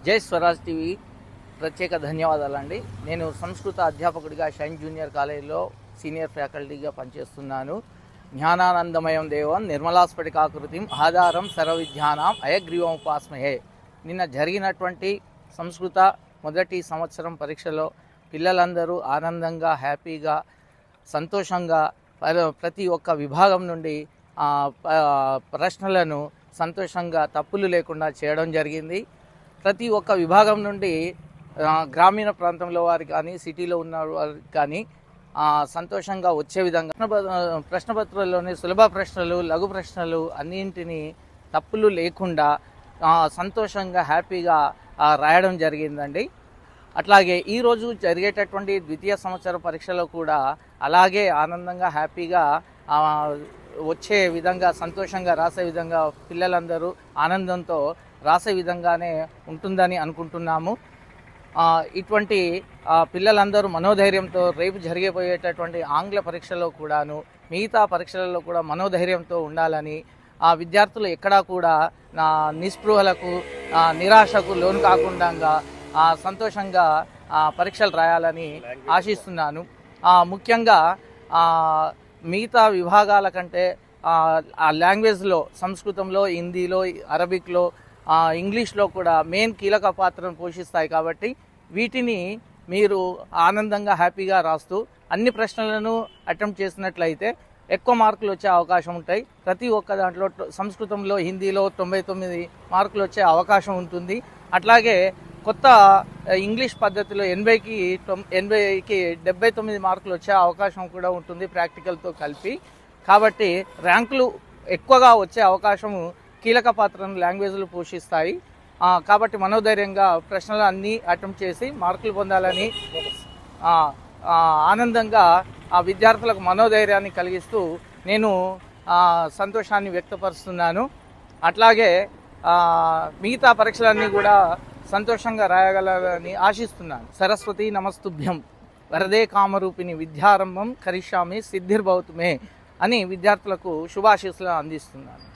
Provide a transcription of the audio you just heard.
జై స్వరాజ్ టీవీ ప్రత్యేక ధన్యవాదాలండి. నేను సంస్కృత అధ్యాపకుడిగా షైన్ జూనియర్ కాలేజీలో సీనియర్ ఫ్యాకల్టీగా పనిచేస్తున్నాను. జ్ఞానానందమయం దేవం నిర్మలాస్ఫటికాకృతిం ఆధారం సర్వవిద్యానాం అయగ్రీవముపాస్మహే. నిన్న జరిగినటువంటి సంస్కృత మొదటి సంవత్సరం పరీక్షలో పిల్లలందరూ ఆనందంగా, హ్యాపీగా, సంతోషంగా ప్రతి ఒక్క విభాగం నుండి ప్రశ్నలను సంతోషంగా తప్పులు లేకుండా చేయడం జరిగింది. ప్రతి ఒక్క విభాగం నుండి గ్రామీణ ప్రాంతంలో వారికి కానీ, సిటీలో ఉన్న వారికి కానీ సంతోషంగా వచ్చే విధంగా ప్రశ్నపత్రాల్లోని సులభ ప్రశ్నలు, లఘు ప్రశ్నలు అన్నింటినీ తప్పులు లేకుండా సంతోషంగా, హ్యాపీగా రాయడం జరిగిందండి. అట్లాగే ఈరోజు జరిగేటటువంటి ద్వితీయ సంవత్సర పరీక్షలో కూడా అలాగే ఆనందంగా, హ్యాపీగా వచ్చే విధంగా, సంతోషంగా రాసే విధంగా పిల్లలందరూ ఆనందంతో రాసే విధంగానే ఉంటుందని అనుకుంటున్నాము. ఇటువంటి పిల్లలందరూ మనోధైర్యంతో రేపు జరిగిపోయేటటువంటి ఆంగ్ల పరీక్షలో కూడాను, మిగతా పరీక్షలలో కూడా మనోధైర్యంతో ఉండాలని, విద్యార్థులు ఎక్కడా కూడా నిస్పృహలకు, నిరాశకు లోను కాకుండా సంతోషంగా పరీక్షలు రాయాలని ఆశిస్తున్నాను. ముఖ్యంగా మిగతా విభాగాల కంటే ఆ లాంగ్వేజ్లో, సంస్కృతంలో, హిందీలో, అరబిక్లో, ఇంగ్లీష్లో కూడా మెయిన్ కీలక పాత్రను పోషిస్తాయి. కాబట్టి వీటిని మీరు ఆనందంగా, హ్యాపీగా రాస్తూ అన్ని ప్రశ్నలను అటెంప్ట్ చేసినట్లయితే ఎక్కువ మార్కులు వచ్చే అవకాశం ఉంటాయి. ప్రతి ఒక్క దాంట్లో సంస్కృతంలో, హిందీలో 99 మార్కులు వచ్చే అవకాశం ఉంటుంది. అట్లాగే కొత్త ఇంగ్లీష్ పద్ధతిలో 80కి 79 మార్కులు వచ్చే అవకాశం కూడా ఉంటుంది ప్రాక్టికల్తో కలిపి. కాబట్టి ర్యాంకులు ఎక్కువగా వచ్చే అవకాశము కీలక పాత్రను లాంగ్వేజ్లు పోషిస్తాయి. కాబట్టి మనోధైర్యంగా ప్రశ్నలు అన్నీ అటెంప్ట్ చేసి మార్కులు పొందాలని, ఆనందంగా విద్యార్థులకు మనోధైర్యాన్ని కలిగిస్తూ నేను సంతోషాన్ని వ్యక్తపరుస్తున్నాను. అట్లాగే మిగతా పరీక్షలన్నీ కూడా సంతోషంగా రాయగలరని ఆశిస్తున్నాను. సరస్వతి నమస్తుభ్యం వరదే కామరూపిణి విద్యారంభం కరిష్యామి సిద్ధిర్భవతు మే అని విద్యార్థులకు శుభాశీస్సులు అందిస్తున్నాను.